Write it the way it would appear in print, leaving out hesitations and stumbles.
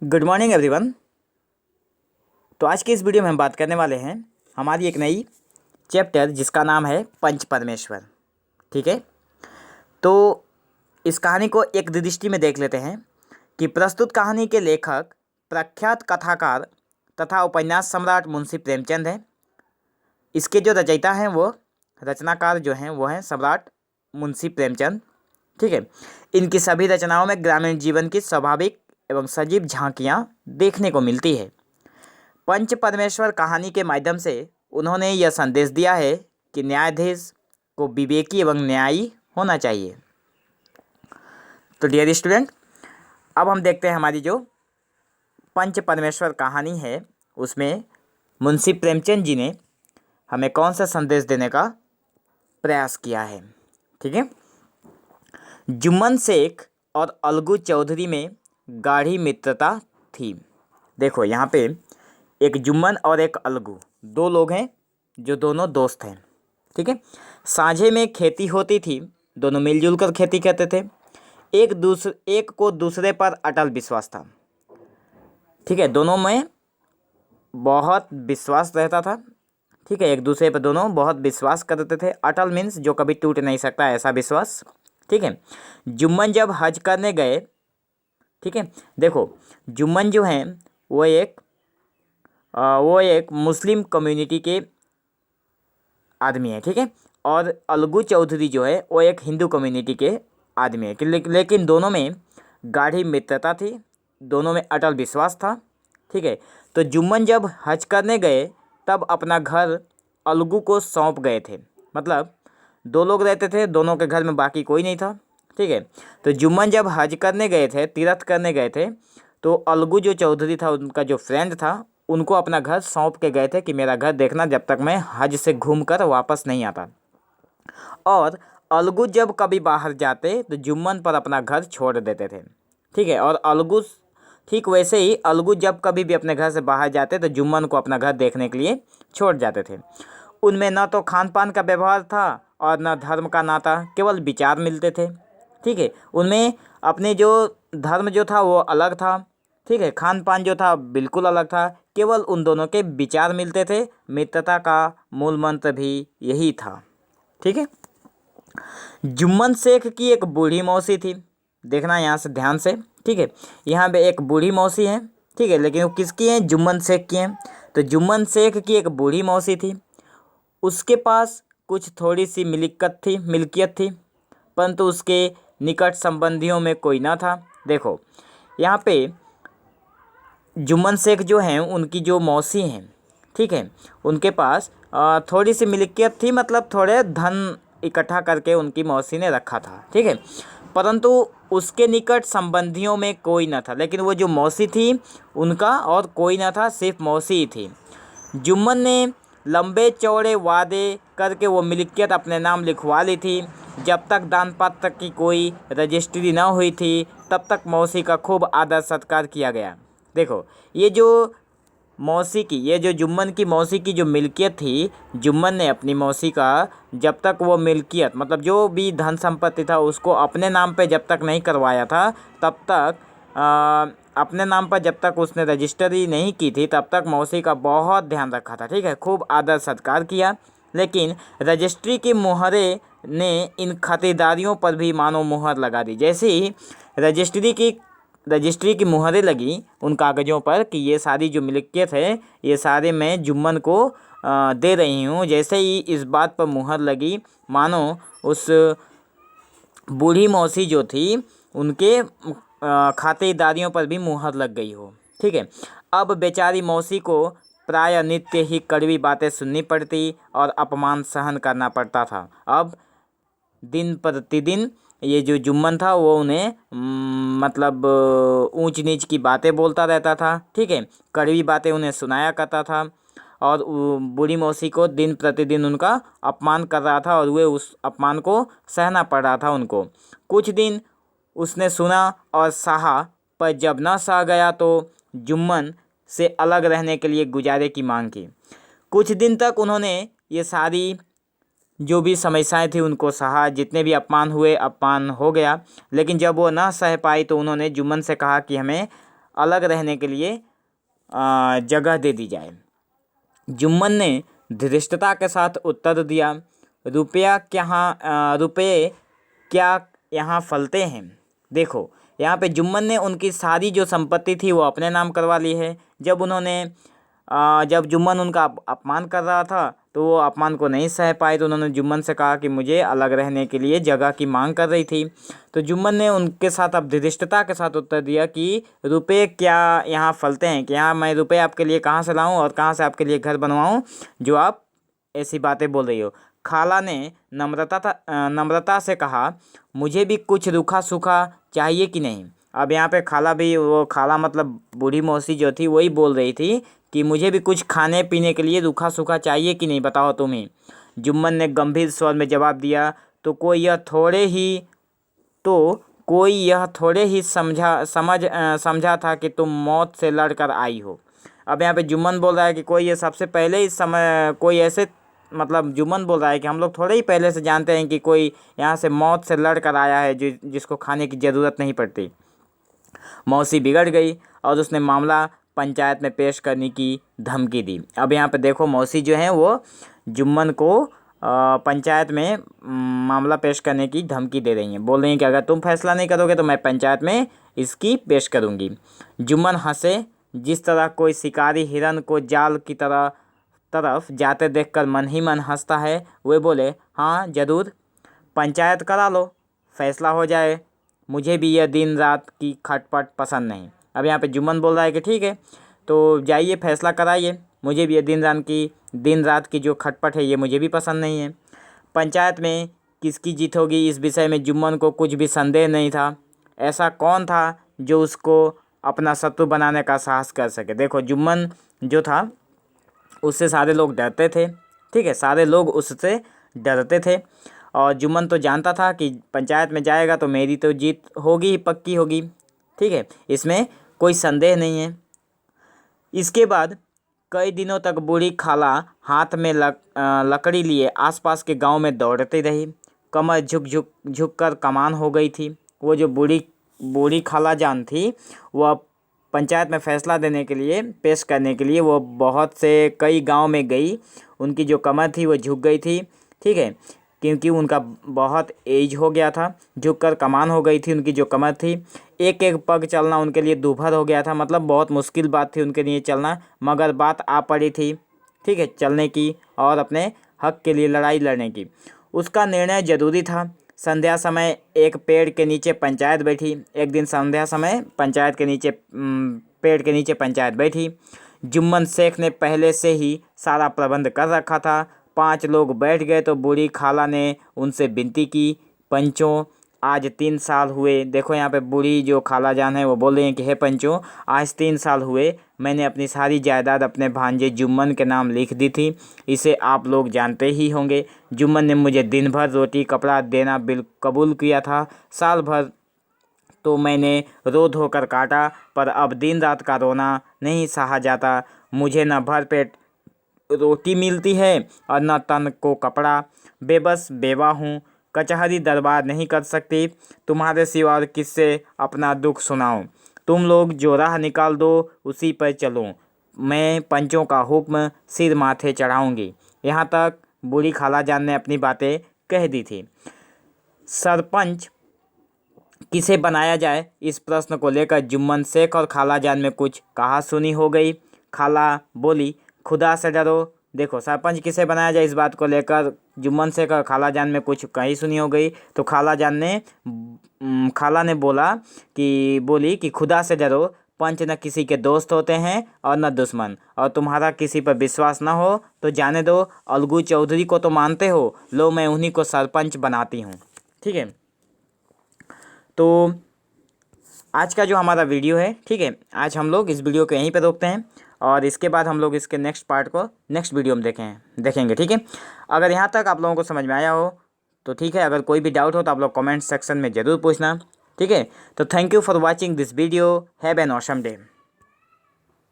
Good morning everyone. तो आज की इस वीडियो में हम बात करने वाले हैं हमारी एक नई चैप्टर जिसका नाम है पंच परमेश्वर। ठीक है, तो इस कहानी को एक दृष्टि में देख लेते हैं कि प्रस्तुत कहानी के लेखक प्रख्यात कथाकार तथा उपन्यास सम्राट मुंशी प्रेमचंद हैं। इसके जो रचयिता हैं वो रचनाकार जो हैं वो हैं सम्राट मुंशी प्रेमचंद। ठीक है, इनकी सभी रचनाओं में ग्रामीण जीवन की स्वाभाविक एवं सजीव झांकियाँ देखने को मिलती है। पंच परमेश्वर कहानी के माध्यम से उन्होंने यह संदेश दिया है कि न्यायाधीश को विवेकी एवं न्यायी होना चाहिए। तो डियर स्टूडेंट, अब हम देखते हैं हमारी जो पंच परमेश्वर कहानी है उसमें मुंशी प्रेमचंद जी ने हमें कौन सा संदेश देने का प्रयास किया है। ठीक है, जुम्मन शेख और अलगू चौधरी में गाढ़ी मित्रता थी। देखो यहाँ पे एक जुम्मन और एक अलगू, दो लोग हैं जो दोनों दोस्त हैं। ठीक है, साझे में खेती होती थी, दोनों मिलजुल कर खेती करते थे। एक को दूसरे पर अटल विश्वास था। ठीक है, दोनों में बहुत विश्वास रहता था। ठीक है, एक दूसरे पर दोनों बहुत विश्वास करते थे। अटल मीन्स जो कभी टूट नहीं सकता, ऐसा विश्वास। ठीक है, जुम्मन जब हज करने गए, ठीक है, देखो जुम्मन जो हैं वो एक मुस्लिम कम्युनिटी के आदमी है। ठीक है, और अलगू चौधरी जो है वो एक हिंदू कम्युनिटी के आदमी है। लेकिन दोनों में गाढ़ी मित्रता थी, दोनों में अटल विश्वास था। ठीक है, तो जुम्मन जब हज करने गए तब अपना घर अलगू को सौंप गए थे। मतलब दो लोग रहते थे, दोनों के घर में बाकी कोई नहीं था। ठीक है, तो जुम्मन जब हज करने गए थे, तीर्थ करने गए थे, तो अलगू जो चौधरी था, उनका जो फ्रेंड था, उनको अपना घर सौंप के गए थे कि मेरा घर देखना जब तक मैं हज से घूम कर वापस नहीं आता। और अलगू जब कभी बाहर जाते तो जुम्मन पर अपना घर छोड़ देते थे। ठीक है, और अलगू ठीक वैसे ही अलगू जब कभी भी अपने घर से बाहर जाते तो जुम्मन को अपना घर देखने के लिए छोड़ जाते थे। उनमें न तो खान पान का व्यवहार था और न धर्म का नाता, केवल विचार मिलते थे। ठीक है, उनमें अपने जो धर्म जो था वो अलग था। ठीक है, खान पान जो था बिल्कुल अलग था, केवल उन दोनों के विचार मिलते थे। मित्रता का मूल मंत्र भी यही था। ठीक है, जुम्मन शेख की एक बूढ़ी मौसी थी। देखना यहाँ से ध्यान से। ठीक है, यहाँ पे एक बूढ़ी मौसी है। ठीक है, लेकिन वो किसकी है? जुम्मन शेख की है। तो जुम्मन शेख की एक बूढ़ी मौसी थी, उसके पास कुछ थोड़ी सी मिल्कियत थी, परंतु उसके निकट संबंधियों में कोई ना था। देखो यहाँ पे जुम्मन शेख जो हैं उनकी जो मौसी हैं, ठीक है, उनके पास थोड़ी सी मिल्कियत थी, मतलब थोड़े धन इकट्ठा करके उनकी मौसी ने रखा था। ठीक है, परंतु उसके निकट संबंधियों में कोई ना था। लेकिन वो जो मौसी थी उनका और कोई ना था, सिर्फ मौसी ही थी। जुम्मन ने लंबे चौड़े वादे करके वो मिल्कियत अपने नाम लिखवा ली थी। जब तक दान पत्र की कोई रजिस्ट्री न हुई थी तब तक मौसी का खूब आदर सत्कार किया गया। देखो ये जो जुम्मन की मौसी की जो मिल्कियत थी, जुम्मन ने अपनी मौसी का जब तक वो मिल्कियत मतलब जो भी धन संपत्ति था उसको अपने नाम पे जब तक नहीं करवाया था, तब तक अपने नाम पर जब तक उसने रजिस्ट्री नहीं की थी तब तक मौसी का बहुत ध्यान रखा था। ठीक है, खूब आदर सत्कार किया। लेकिन रजिस्ट्री की मुहरे ने इन खातिरदारियों पर भी मानो मुहर लगा दी। जैसे ही रजिस्ट्री की मुहरें लगी उन कागज़ों पर कि ये सारी जो मिल्कियत है ये सारे मैं जुम्मन को दे रही हूँ, जैसे ही इस बात पर मुहर लगी मानो उस बूढ़ी मौसी जो थी उनके खातिरदारियों पर भी मुहर लग गई हो। ठीक है, अब बेचारी मौसी को प्राय नित्य ही कड़वी बातें सुननी पड़ती और अपमान सहन करना पड़ता था। अब दिन प्रतिदिन ये जो जुम्मन था वो उन्हें मतलब ऊंच नीच की बातें बोलता रहता था। ठीक है, कड़वी बातें उन्हें सुनाया करता था और बूढ़ी मौसी को दिन प्रतिदिन उनका अपमान कर रहा था और वे उस अपमान को सहना पड़ रहा था उनको। कुछ दिन उसने सुना और सहा, पर जब न सह गया तो जुम्मन से अलग रहने के लिए गुजारे की मांग की। कुछ दिन तक उन्होंने ये सारी जो भी समस्याएं थी उनको सहा, जितने भी अपमान हुए अपमान हो गया। लेकिन जब वो ना सह पाई तो उन्होंने जुम्मन से कहा कि हमें अलग रहने के लिए जगह दे दी जाए। जुम्मन ने धृष्टता के साथ उत्तर दिया, रुपये क्या यहाँ फलते हैं। देखो यहाँ पे जुम्मन ने उनकी सारी जो संपत्ति थी वो अपने नाम करवा ली है। जब जुम्मन उनका अपमान कर रहा था तो वो अपमान को नहीं सह पाए, तो उन्होंने जुम्मन से कहा कि मुझे अलग रहने के लिए जगह की मांग कर रही थी। तो जुम्मन ने उनके साथ अब धृष्टता के साथ उत्तर दिया कि रुपये क्या यहाँ फलते हैं, कि यहाँ मैं रुपये आपके लिए कहाँ से लाऊं और कहाँ से आपके लिए घर बनवाऊं जो आप ऐसी बातें बोल रही हो। खाला ने नम्रता से कहा, मुझे भी कुछ रूखा सूखा चाहिए कि नहीं। अब यहाँ पे खाला भी, वो खाला मतलब बूढ़ी मौसी जो थी वही बोल रही थी कि मुझे भी कुछ खाने पीने के लिए रूखा सूखा चाहिए कि नहीं, बताओ तुम्हें। जुम्मन ने गंभीर स्वर में जवाब दिया, तो कोई यह थोड़े ही समझा था कि तुम मौत से लड़कर आई हो। अब यहाँ पे जुम्मन बोल रहा है कि कोई ये सबसे पहले इस समय कोई ऐसे, मतलब जुम्मन बोल रहा है कि हम लोग थोड़े ही पहले से जानते हैं कि कोई यहाँ से मौत से लड़ कर आया है जिसको खाने की ज़रूरत नहीं पड़ती। मौसी बिगड़ गई और उसने मामला पंचायत में पेश करने की धमकी दी। अब यहाँ पे देखो मौसी जो है वो जुम्मन को पंचायत में मामला पेश करने की धमकी दे रही हैं। बोल रही हैं कि अगर तुम फैसला नहीं करोगे तो मैं पंचायत में इसकी पेश करूँगी। जुम्मन हंसे। जिस तरह कोई शिकारी हिरन को जाल की तरफ जाते देखकर मन ही मन हंसता है, वे बोले, हाँ ज़रूर, पंचायत करा लो, फैसला हो जाए। मुझे भी यह दिन रात की खटपट पसंद नहीं। अब यहाँ पे जुम्मन बोल रहा है कि ठीक है, तो जाइए फैसला कराइए, मुझे भी ये दिन रात की जो खटपट है ये मुझे भी पसंद नहीं है। पंचायत में किसकी जीत होगी इस विषय में जुम्मन को कुछ भी संदेह नहीं था। ऐसा कौन था जो उसको अपना शत्रु बनाने का साहस कर सके। देखो जुम्मन जो था उससे सारे लोग डरते थे, ठीक है, सारे लोग उससे डरते थे और जुम्मन तो जानता था कि पंचायत में जाएगा तो मेरी तो जीत होगी ही, पक्की होगी, ठीक है, इसमें कोई संदेह नहीं है। इसके बाद कई दिनों तक बूढ़ी खाला हाथ में लकड़ी लिए आसपास के गांव में दौड़ती रही। कमर झुक कर कमान हो गई थी। वो जो बूढ़ी खाला जान थी वह पंचायत में फ़ैसला देने के लिए, पेश करने के लिए वो बहुत से कई गांव में गई। उनकी जो कमर थी वो झुक गई थी, ठीक है, क्योंकि उनका बहुत एज हो गया था, झुककर कमान हो गई थी उनकी जो कमर थी। एक एक पग चलना उनके लिए दूभर हो गया था, मतलब बहुत मुश्किल बात थी उनके लिए चलना, मगर बात आ पड़ी थी, ठीक है, चलने की और अपने हक के लिए लड़ाई लड़ने की। उसका निर्णय ज़रूरी था। संध्या समय एक पेड़ के नीचे पंचायत बैठी। एक दिन संध्या समय पेड़ के नीचे पंचायत बैठी। जुम्मन शेख ने पहले से ही सारा प्रबंध कर रखा था। 5 लोग बैठ गए तो बूढ़ी खाला ने उनसे विनती की, पंचों आज 3 साल हुए। देखो यहाँ पे बूढ़ी जो खाला जान है वो बोल रही हैं कि हे पंचों, आज 3 साल हुए मैंने अपनी सारी जायदाद अपने भांजे जुम्मन के नाम लिख दी थी। इसे आप लोग जानते ही होंगे। जुम्मन ने मुझे दिन भर रोटी कपड़ा देना कबूल किया था। साल भर तो मैंने रो धोकर काटा, पर अब दिन रात का रोना नहीं सहा जाता। मुझे न भर पेट रोटी मिलती है और न तन को कपड़ा। बेबस बेवा हूँ, कचहरी दरबार नहीं कर सकती। तुम्हारे सिवा और किससे अपना दुख सुनाऊं। तुम लोग जो राह निकाल दो उसी पर चलूं। मैं पंचों का हुक्म सिर माथे चढ़ाऊंगी। यहाँ तक बूढ़ी खाला जान ने अपनी बातें कह दी थी। सरपंच किसे बनाया जाए, इस प्रश्न को लेकर जुम्मन शेख और खाला जान में कुछ कहा सुनी हो गई। खाला बोली, खुदा से डरो। देखो सरपंच किसे बनाया जाए इस बात को लेकर जुम्मन शेख और खाला जान में कुछ कही सुनी हो गई। तो खाला ने बोली कि खुदा से डरो। पंच न किसी के दोस्त होते हैं और न दुश्मन, और तुम्हारा किसी पर विश्वास न हो तो जाने दो। अलगू चौधरी को तो मानते हो, लो मैं उन्हीं को सरपंच बनाती हूँ, ठीक है। तो आज का जो हमारा वीडियो है, ठीक है, आज हम लोग इस वीडियो को यहीं पे रोकते हैं और इसके बाद हम लोग इसके नेक्स्ट पार्ट को नेक्स्ट वीडियो में देखेंगे, ठीक है। अगर यहाँ तक आप लोगों को समझ में आया हो तो ठीक है, अगर कोई भी डाउट हो तो आप लोग कमेंट सेक्शन में ज़रूर पूछना, ठीक है। तो thank you for watching this video. Have an awesome day.